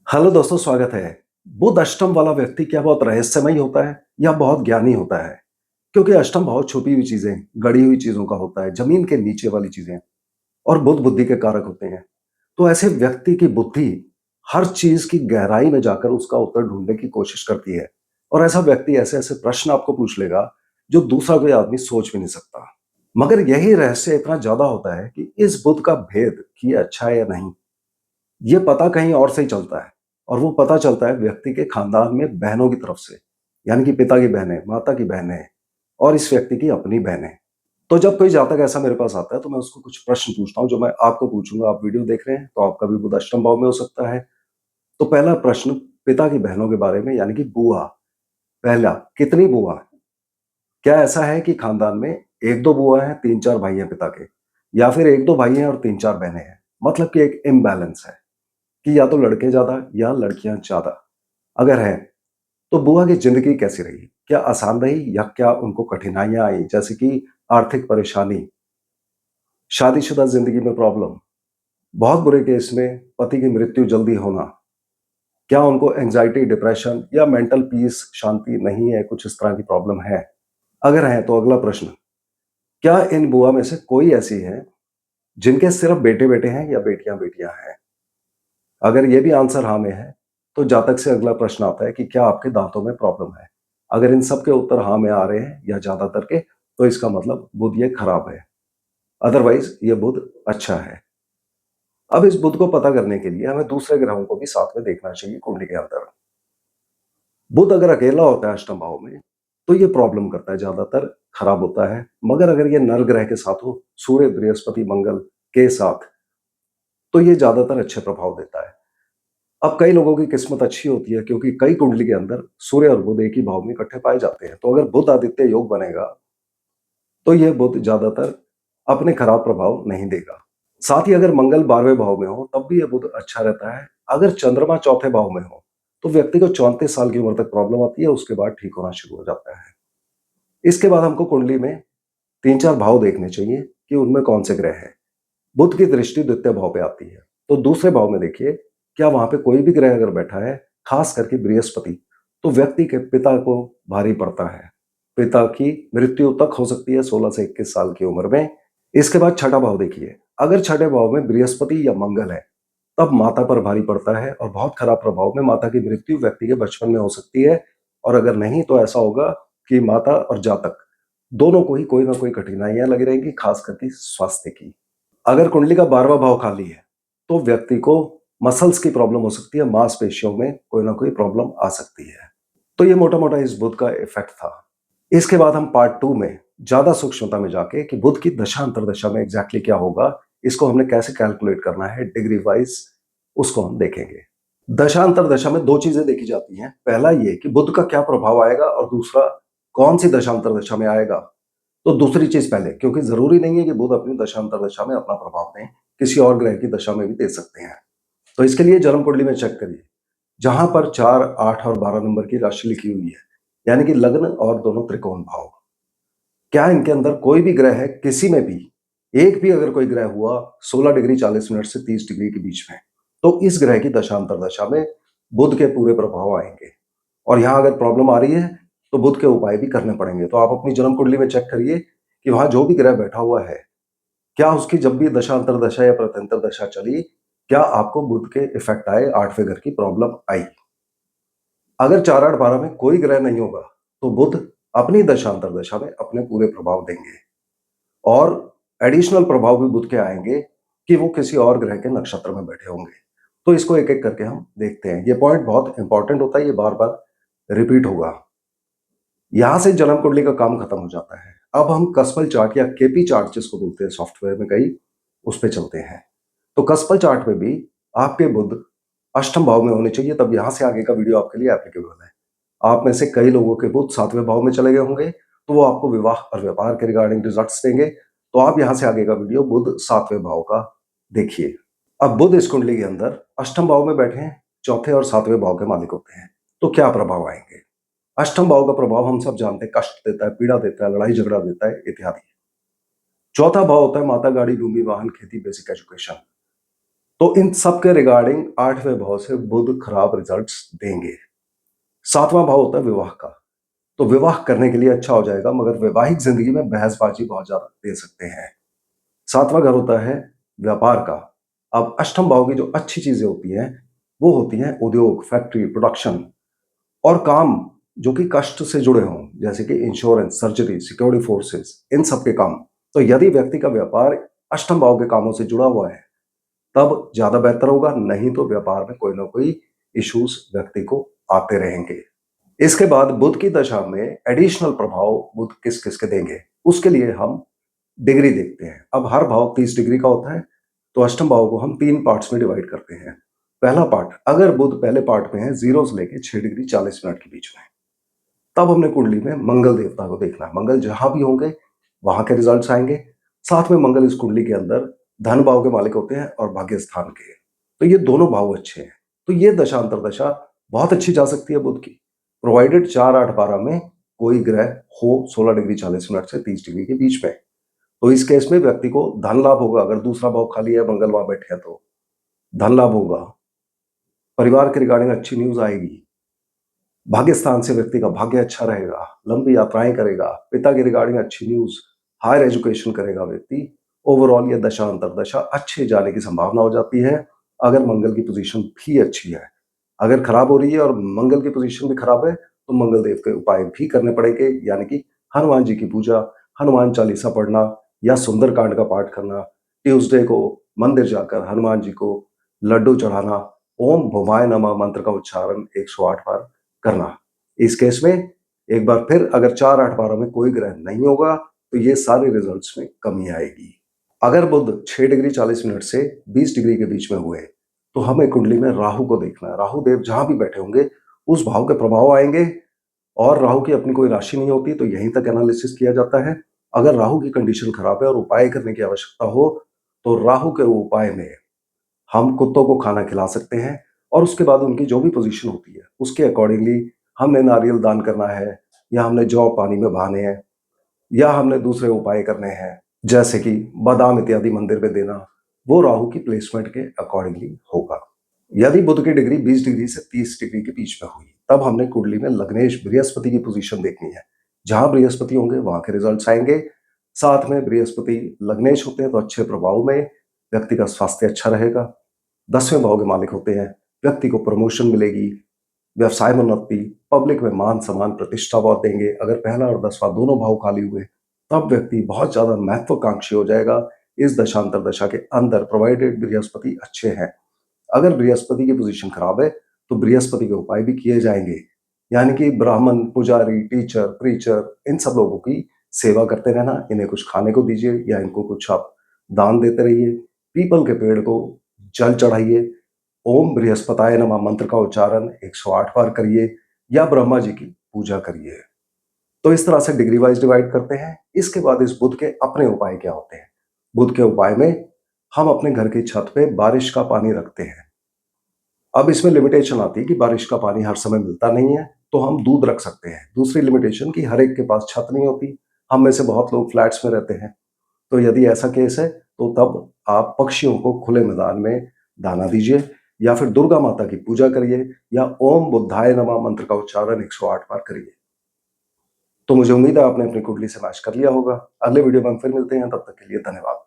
Hello दोस्तों, स्वागत है। बुध अष्टम वाला व्यक्ति क्या बहुत रहस्यमयी होता है या बहुत ज्ञानी होता है? क्योंकि अष्टम भाव छुपी हुई चीजें, गड़ी हुई चीजों का होता है, जमीन के नीचे वाली चीजें, और बुध बुद्धि के कारक होते हैं। तो ऐसे व्यक्ति की बुद्धि हर चीज की गहराई में जाकर उसका उत्तर ढूंढने की कोशिश करती है। और ऐसा व्यक्ति ऐसे ऐसे प्रश्न आपको पूछ लेगा जो दूसरा कोई आदमी सोच भी नहीं सकता। मगर यही रहस्य इतना ज्यादा होता है कि इस बुध का भेद कि ये अच्छा है या नहीं, ये पता कहीं और से ही चलता है। और वो पता चलता है व्यक्ति के खानदान में बहनों की तरफ से, यानी कि पिता की बहनें, माता की बहनें और इस व्यक्ति की अपनी बहनें। तो जब कोई जातक ऐसा मेरे पास आता है तो मैं उसको कुछ प्रश्न पूछता हूँ जो मैं आपको पूछूंगा। आप वीडियो देख रहे हैं तो आपका भी बुध अष्टम भाव में हो सकता है। तो पहला प्रश्न पिता की बहनों के बारे में, यानी कि बुआ। पहला, कितनी बुआ है? क्या ऐसा है कि खानदान में एक दो बुआ हैं, तीन चार भाई हैं पिता के, या फिर एक दो भाई हैं और तीन चार बहनें हैं? मतलब कि एक इम्बैलेंस है कि या तो लड़के ज्यादा या लड़कियां ज्यादा। अगर है तो बुआ की जिंदगी कैसी रही? क्या आसान रही या क्या उनको कठिनाइयां आई, जैसे कि आर्थिक परेशानी, शादीशुदा जिंदगी में प्रॉब्लम, बहुत बुरे केस में पति की मृत्यु जल्दी होना? क्या उनको एंजाइटी, डिप्रेशन या मेंटल पीस, शांति नहीं है, कुछ इस तरह की प्रॉब्लम है? अगर है तो अगला प्रश्न, क्या इन बुआ में से कोई ऐसी है जिनके सिर्फ बेटे बेटे हैं या बेटियां बेटियां हैं? अगर ये भी आंसर हाँ में है तो जातक से अगला प्रश्न आता है कि क्या आपके दांतों में प्रॉब्लम है? अगर इन सब के उत्तर हाँ में आ रहे हैं या ज्यादातर के, तो इसका मतलब बुध ये खराब है। अदरवाइज ये बुध अच्छा है। अब इस बुध को पता करने के लिए हमें दूसरे ग्रहों को भी साथ में देखना चाहिए कुंडली के अंदर। बुध अगर अकेला होता है अष्टम भाव में तो ये प्रॉब्लम करता है, ज्यादातर खराब होता है। मगर अगर ये नर ग्रह के साथ हो, सूर्य, बृहस्पति, मंगल के साथ, तो ये ज्यादातर अच्छे प्रभाव देता है। अब कई लोगों की किस्मत अच्छी होती है क्योंकि कई कुंडली के अंदर सूर्य और बुध एक ही भाव में इकट्ठे पाए जाते हैं। तो अगर बुध आदित्य योग बनेगा तो यह बुध ज्यादातर अपने खराब प्रभाव नहीं देगा। साथ ही अगर मंगल 12वें भाव में हो तब भी यह बुध अच्छा रहता है। अगर चंद्रमा चौथे भाव में हो तो व्यक्ति को 34 साल की उम्र तक प्रॉब्लम आती है, उसके बाद ठीक होना शुरू हो जाता है। इसके बाद हमको कुंडली में तीन चार भाव देखने चाहिए कि उनमें कौन से ग्रह हैं। बुध की दृष्टि द्वितीय भाव पे आती है, तो दूसरे भाव में देखिए, क्या वहां पे कोई भी ग्रह अगर बैठा है, खास करके बृहस्पति, तो व्यक्ति के पिता को भारी पड़ता है। पिता की मृत्यु तक हो सकती है 16 से 21 साल की उम्र में। इसके बाद छठा भाव देखिए, अगर छठे भाव में बृहस्पति या मंगल है तब माता पर भारी पड़ता है और बहुत खराब प्रभाव में माता की मृत्यु व्यक्ति के बचपन में हो सकती है। और अगर नहीं तो ऐसा होगा कि माता और जातक दोनों को ही कोई ना कोई कठिनाइयां लगी रहेंगी, खास करके स्वास्थ्य की। अगर कुंडली का 12वां भाव खाली है तो व्यक्ति को मसल्स की प्रॉब्लम हो सकती है, मांसपेशियों में कोई ना कोई प्रॉब्लम आ सकती है। तो ये मोटा मोटा इस बुध का इफेक्ट था। इसके बाद हम पार्ट 2 में ज्यादा सूक्ष्मता में जाके कि बुध की दशा अंतरदशा में एग्जैक्टली क्या होगा, इसको हमने कैसे कैलकुलेट करना है डिग्री वाइज, उसको हम देखेंगे। दशा अंतरदशा में दो चीजें देखी जाती हैं। पहला ये कि बुध का क्या प्रभाव आएगा, और दूसरा कौन सी दशा अंतरदशा में आएगा। तो दूसरी चीज पहले, क्योंकि जरूरी नहीं है कि बुध अपनी दशा अंतरदशा में अपना प्रभाव दें, किसी और ग्रह की दशा में भी दे सकते हैं। तो इसके लिए जन्म कुंडली में चेक करिए, जहां पर 4, 8 और 12 नंबर की राशि लिखी हुई है, यानी कि लग्न और दोनों त्रिकोण भाव, क्या इनके अंदर कोई भी ग्रह है, किसी में भी एक भी अगर कोई ग्रह हुआ 16 डिग्री 40 मिनट से 30 डिग्री के बीच में, तो इस ग्रह की दशा अंतरदशा में बुध के पूरे प्रभाव आएंगे। और यहां अगर प्रॉब्लम आ रही है तो बुध के उपाय भी करने पड़ेंगे। तो आप अपनी जन्म कुंडली में चेक करिए कि वहां जो भी ग्रह बैठा हुआ है, क्या उसकी जब भी दशा अंतरदशा या प्रत्यंतर दशा चली, क्या आपको बुध के इफेक्ट आए, 8वें घर की प्रॉब्लम आई। अगर 4, 8, 12 में कोई ग्रह नहीं होगा तो बुध अपनी दशा अंतरदशा में अपने पूरे प्रभाव देंगे। और एडिशनल प्रभाव भी बुध के आएंगे कि वो किसी और ग्रह के नक्षत्र में बैठे होंगे। तो इसको एक एक करके हम देखते हैं। ये पॉइंट बहुत इंपॉर्टेंट होता है, ये बार बार रिपीट होगा। यहां से जन्म कुंडली का काम खत्म हो जाता है। अब हम कस्पल चार्ट या केपी चार्ट जिसको बोलते हैं सॉफ्टवेयर में कई, उस पे चलते हैं। तो कस्पल चार्ट में भी आपके बुध अष्टम भाव में होने चाहिए, तब यहां से आगे का वीडियो आपके लिए एप्लीकेबल है। आप में से कई लोगों के बुध 7वें भाव में चले गए होंगे, तो वो आपको विवाह और व्यापार के रिगार्डिंग रिजल्ट्स देंगे। तो आप यहां से आगे का वीडियो बुध 7वें भाव का देखिए। अब बुध इस कुंडली के अंदर अष्टम भाव में बैठे हैं, चौथे और 7वें भाव के मालिक होते हैं। तो क्या प्रभाव आएंगे? अष्टम भाव का प्रभाव हम सब जानते हैं, कष्ट देता है, पीड़ा देता है, लड़ाई झगड़ा देता है इत्यादि। चौथा भाव होता है माता, गाड़ी, भूमि, वाहन, खेती, बेसिक एजुकेशन। तो इन सब के रिगार्डिंग 8वें भाव से बुध खराब रिजल्ट्स देंगे। 7वां भाव होता है विवाह का, तो विवाह करने के लिए अच्छा हो जाएगा, मगर वैवाहिक ज़िंदगी में बहसबाजी बहुत ज़्यादा दे सकते हैं। 7वां घर होता है व्यापार का। अब अष्टम भाव की जो अच्छी चीज़ें होती हैं, वो होती हैं उद्योग, फैक्ट्री, प्रोडक्शन और काम जो कि कष्ट से जुड़े हों, जैसे कि इंश्योरेंस, सर्जरी, सिक्योरिटी फोर्सेस, इन सब के काम। तो यदि व्यक्ति का व्यापार अष्टम भाव के कामों से जुड़ा हुआ है, तब ज़्यादा बेहतर होगा, नहीं तो व्यापार में कोई ना कोई इश्यूज़ व्यक्ति को आते रहेंगे। इसके बाद बुध की दशा में एडिशनल प्रभाव बुध किस-किस के देंगे, उसके लिए हम डिग्री देखते हैं। अब हर भाव 30 डिग्री का होता है, तो अष्टम भाव को हम 3 पार्ट्स में डिवाइड करते हैं। पहला पार्ट, अगर बुध पहले पार्ट में है 0 से लेके 6 डिग्री 40 मिनट के बीच में, तब हमने कुंडली में मंगल देवता को देखना है। मंगल जहाँ भी होंगे, वहाँ के रिजल्ट्स आएँगे। साथ में मंगल इस कुंडली के अंदर धन भाव के मालिक होते हैं और भाग्य स्थान के। तो ये दोनों भाव अच्छे हैं। तो ये दशा अंतर्दशा बहुत अच्छी जा सकती है बुध की, प्रोवाइडेड 4, 8, 12 में कोई ग्रह हो 16 डिग्री 40 मिनट से 30 डिग्री के बीच में। तो इस केस में व्यक्ति को धन लाभ होगा, अगर दूसरा भाव खाली है, मंगल वहाँ बैठे हैं तो। धन लाभ होगा, परिवार के रिगार्डिंग अच्छी न्यूज़ आएगी, भाग्य स्थान से व्यक्ति का भाग्य अच्छा रहेगा, लंबी यात्राएँ करेगा, पिता के रिगार्डिंग अच्छी न्यूज़, हायर एजुकेशन करेगा व्यक्ति। ओवरऑल ये दशा अंतर्दशा अच्छे जाने की संभावना हो जाती है, अगर मंगल की पोज़ीशन भी अच्छी है। अगर खराब हो रही है और मंगल की पोज़ीशन भी खराब है, तो मंगल देव के उपाय भी करने पड़ेंगे, यानी कि हनुमान जी की पूजा, हनुमान चालीसा पढ़ना या सुंदरकांड का पाठ करना, ट्यूसडे को मंदिर जाकर हनुमान जी को लड्डू चढ़ाना, ओम भुवाय नमः मंत्र का उच्चारण 108 बार करना। इस केस में एक बार फिर अगर 4, 8, 12 में कोई ग्रह नहीं होगा, तो ये सारे रिजल्ट्स में कमी आएगी। अगर बुध 6 डिग्री 40 मिनट से 20 डिग्री के बीच में हुए, तो हमें कुंडली में राहु को देखना है। राहु देव जहाँ भी बैठे होंगे, उस भाव के प्रभाव आएँगे और राहु की अपनी कोई राशि नहीं होती, तो यहीं तक एनालिसिस किया जाता है। अगर राहु की कंडीशन खराब है और उपाय करने की आवश्यकता हो, तो राहु के उपाय में हम कुत्तों को खाना खिला सकते हैं और उसके बाद उनकी जो भी पोज़ीशन होती है, उसके अकॉर्डिंगली हमने नारियल दान करना है या हमने जौ पानी में बहाने हैं या हमने दूसरे उपाय करने हैं, जैसे कि बादाम इत्यादि मंदिर में देना, वो राहु की प्लेसमेंट के अकॉर्डिंगली होगा। यदि बुध की डिग्री 20 डिग्री से 30 डिग्री के बीच में हुई, तब हमने कुंडली में लग्नेश बृहस्पति की पोज़ीशन देखनी है। जहाँ बृहस्पति होंगे, वहाँ के रिजल्ट्स आएँगे। साथ में बृहस्पति लग्नेश होते हैं, तो अच्छे प्रभाव में व्यक्ति का स्वास्थ्य अच्छा रहेगा। 10वें भाव के मालिक होते हैं, व्यक्ति को प्रमोशन मिलेगी, व्यवसाय में उन्नति, पब्लिक में मान-सम्मान, प्रतिष्ठा बहुत देंगे। अगर पहला और 10वां दोनों भाव खाली हुए, तब व्यक्ति बहुत ज़्यादा महत्वाकांक्षी हो जाएगा इस दशांतर-दशा के अंदर, प्रोवाइडेड बृहस्पति अच्छे हैं। अगर बृहस्पति की पोज़ीशन खराब है, तो बृहस्पति के उपाय भी किए जाएँगे। यानी कि ब्राह्मण, पुजारी, टीचर, प्रीचर, इन सब लोगों की सेवा करते रहना, इन्हें कुछ खाने को दीजिए या इनको कुछ आप दान देते रहिए। पीपल के पेड़ को जल चढ़ाइए, ओम बृहस्पताय नमः मंत्र का उच्चारण 108 बार करिए या ब्रह्मा जी की पूजा करिए। तो इस तरह से डिग्री वाइज़ डिवाइड करते हैं। इसके बाद इस बुध के अपने उपाय क्या होते हैं? बुध के उपाय में हम अपने घर की छत पे बारिश का पानी रखते हैं। अब इसमें लिमिटेशन आती है कि बारिश का पानी हर समय मिलता नहीं है, तो हम दूध रख सकते हैं। दूसरी लिमिटेशन कि हर एक के पास छत नहीं होती, हम में से बहुत लोग फ्लैट्स में रहते हैं। तो यदि ऐसा केस है, तो तब आप पक्षियों को खुले मैदान में दाना दीजिए या फिर दुर्गा माता की पूजा करिए या ओम बुद्धाय नमः मंत्र का उच्चारण 108 बार करिए। तो मुझे उम्मीद है आपने अपनी कुंडली से मैच कर लिया होगा। अगले वीडियो में हम फिर मिलते हैं, तब तक के लिए धन्यवाद।